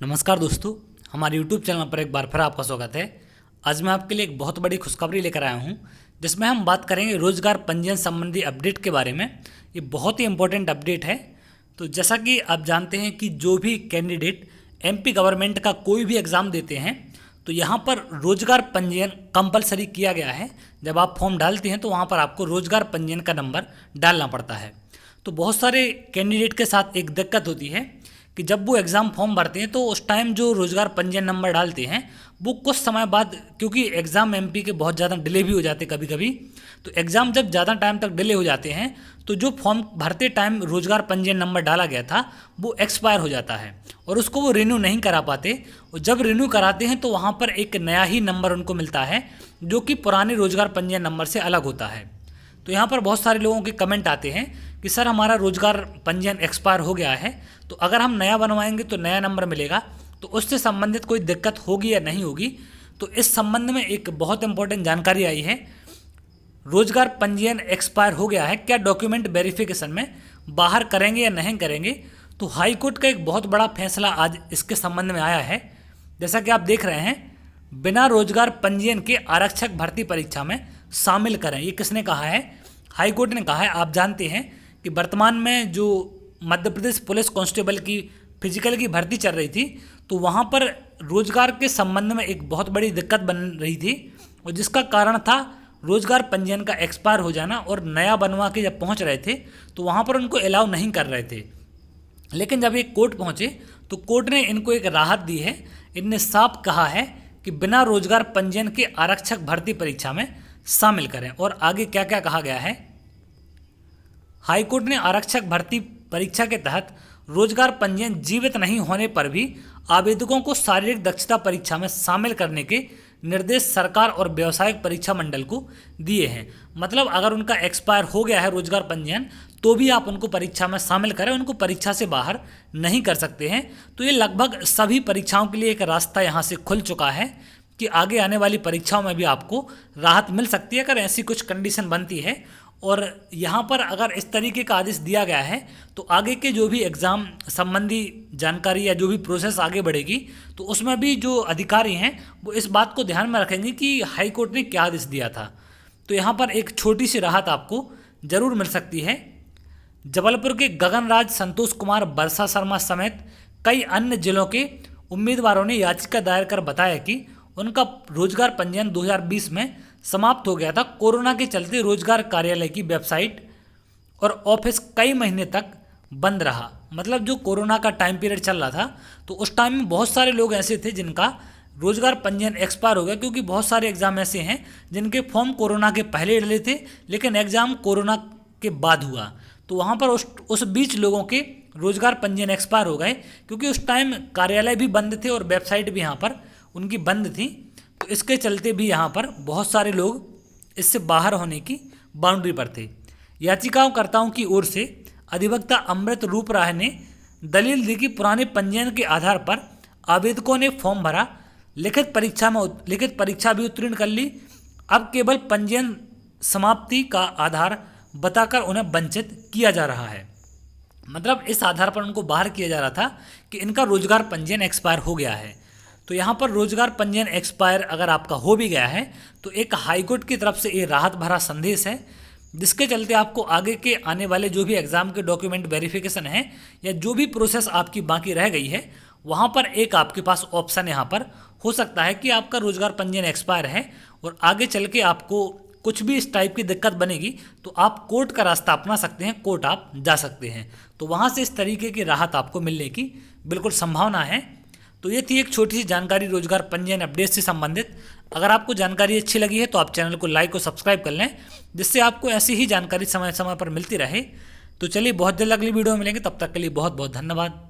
नमस्कार दोस्तों, हमारे YouTube चैनल पर एक बार फिर आपका स्वागत है। आज मैं आपके लिए एक बहुत बड़ी खुशखबरी लेकर आया हूं, जिसमें हम बात करेंगे रोजगार पंजीयन संबंधी अपडेट के बारे में। ये बहुत ही इंपॉर्टेंट अपडेट है। तो जैसा कि आप जानते हैं कि जो भी कैंडिडेट MP गवर्नमेंट का कोई भी एग्ज़ाम देते हैं तो यहाँ पर रोजगार पंजीयन कंपलसरी किया गया है। जब आप फॉर्म डालते हैं तो वहाँ पर आपको रोजगार पंजीयन का नंबर डालना पड़ता है। तो बहुत सारे कैंडिडेट के साथ एक दिक्कत होती है कि जब वो एग्ज़ाम फॉर्म भरते हैं तो उस टाइम जो रोजगार पंजीयन नंबर डालते हैं वो कुछ समय बाद, क्योंकि एग्ज़ाम MP के बहुत ज़्यादा डिले भी हो जाते कभी कभी, तो एग्ज़ाम जब ज़्यादा टाइम तक डिले हो जाते हैं तो जो फॉर्म भरते टाइम रोजगार पंजीयन नंबर डाला गया था वो एक्सपायर हो जाता है और उसको वो रिन्यू नहीं करा पाते। और जब रिन्यू कराते हैं तो वहाँ पर एक नया ही नंबर उनको मिलता है जो कि पुराने रोजगार पंजीयन नंबर से अलग होता है। तो यहाँ पर बहुत सारे लोगों के कमेंट आते हैं कि सर हमारा रोजगार पंजीयन एक्सपायर हो गया है, तो अगर हम नया बनवाएंगे तो नया नंबर मिलेगा, तो उससे संबंधित कोई दिक्कत होगी या नहीं होगी। तो इस संबंध में एक बहुत इंपॉर्टेंट जानकारी आई है। रोजगार पंजीयन एक्सपायर हो गया है, क्या डॉक्यूमेंट वेरिफिकेशन में बाहर करेंगे या नहीं करेंगे। तो हाई कोर्ट का एक बहुत बड़ा फैसला आज इसके संबंध में आया है। जैसा कि आप देख रहे हैं, बिना रोजगार पंजीयन के आरक्षक भर्ती परीक्षा में शामिल करें, ये किसने कहा है? हाई कोर्ट ने कहा है। आप जानते हैं कि वर्तमान में जो मध्य प्रदेश पुलिस कांस्टेबल की फिजिकल की भर्ती चल रही थी तो वहाँ पर रोजगार के संबंध में एक बहुत बड़ी दिक्कत बन रही थी, और जिसका कारण था रोजगार पंजीयन का एक्सपायर हो जाना। और नया बनवा के जब पहुँच रहे थे तो वहाँ पर उनको अलाउ नहीं कर रहे थे, लेकिन जब ये कोर्ट पहुँचे तो कोर्ट ने इनको एक राहत दी है। इनने साफ कहा है कि बिना रोजगार पंजीयन के आरक्षक भर्ती परीक्षा में शामिल करें। और आगे क्या क्या कहा गया है? हाईकोर्ट ने आरक्षक भर्ती परीक्षा के तहत रोजगार पंजीयन जीवित नहीं होने पर भी आवेदकों को शारीरिक दक्षता परीक्षा में शामिल करने के निर्देश सरकार और व्यावसायिक परीक्षा मंडल को दिए हैं। मतलब अगर उनका एक्सपायर हो गया है रोजगार पंजीयन तो भी आप उनको परीक्षा में शामिल करें, उनको परीक्षा से बाहर नहीं कर सकते हैं। तो ये लगभग सभी परीक्षाओं के लिए एक रास्ता यहाँ से खुल चुका है कि आगे आने वाली परीक्षाओं में भी आपको राहत मिल सकती है अगर ऐसी कुछ कंडीशन बनती है। और यहाँ पर अगर इस तरीके का आदेश दिया गया है तो आगे के जो भी एग्ज़ाम संबंधी जानकारी या जो भी प्रोसेस आगे बढ़ेगी तो उसमें भी जो अधिकारी हैं वो इस बात को ध्यान में रखेंगे कि हाई कोर्ट ने क्या आदेश दिया था। तो यहाँ पर एक छोटी सी राहत आपको ज़रूर मिल सकती है। जबलपुर के गगनराज, संतोष कुमार, वर्षा शर्मा समेत कई अन्य जिलों के उम्मीदवारों ने याचिका दायर कर बताया कि उनका रोजगार पंजीयन 2020 में समाप्त हो गया था। कोरोना के चलते रोजगार कार्यालय की वेबसाइट और ऑफिस कई महीने तक बंद रहा। मतलब जो कोरोना का टाइम पीरियड चल रहा था तो उस टाइम में बहुत सारे लोग ऐसे थे जिनका रोजगार पंजीयन एक्सपायर हो गया, क्योंकि बहुत सारे एग्ज़ाम ऐसे हैं जिनके फॉर्म कोरोना के पहले डले थे लेकिन एग्ज़ाम कोरोना के बाद हुआ। तो वहाँ पर उस बीच लोगों के रोजगार पंजीयन एक्सपायर हो गए, क्योंकि उस टाइम कार्यालय भी बंद थे और वेबसाइट भी यहाँ पर उनकी बंद थी। तो इसके चलते भी यहाँ पर बहुत सारे लोग इससे बाहर होने की बाउंड्री पर थे। याचिकाकर्ताओं की ओर से अधिवक्ता अमृत रूप राय ने दलील दी कि पुराने पंजीयन के आधार पर आवेदकों ने फॉर्म भरा, लिखित परीक्षा भी उत्तीर्ण कर ली। अब केवल पंजीयन समाप्ति का आधार बताकर उन्हें वंचित किया जा रहा है। मतलब इस आधार पर उनको बाहर किया जा रहा था कि इनका रोजगार पंजीयन एक्सपायर हो गया है। तो यहाँ पर रोजगार पंजीयन एक्सपायर अगर आपका हो भी गया है तो एक हाईकोर्ट की तरफ से ये राहत भरा संदेश है, जिसके चलते आपको आगे के आने वाले जो भी एग्ज़ाम के डॉक्यूमेंट वेरिफिकेशन है या जो भी प्रोसेस आपकी बाकी रह गई है वहाँ पर एक आपके पास ऑप्शन यहाँ पर हो सकता है कि आपका रोजगार पंजीयन एक्सपायर है और आगे चल के आपको कुछ भी इस टाइप की दिक्कत बनेगी तो आप कोर्ट का रास्ता अपना सकते हैं, कोर्ट आप जा सकते हैं। तो वहाँ से इस तरीके की राहत आपको मिलने की बिल्कुल संभावना है। तो ये थी एक छोटी सी जानकारी रोजगार पंजीयन अपडेट से संबंधित। अगर आपको जानकारी अच्छी लगी है तो आप चैनल को लाइक और सब्सक्राइब कर लें, जिससे आपको ऐसी ही जानकारी समय समय पर मिलती रहे। तो चलिए बहुत जल्द अगली वीडियो में मिलेंगे, तब तक के लिए बहुत बहुत धन्यवाद।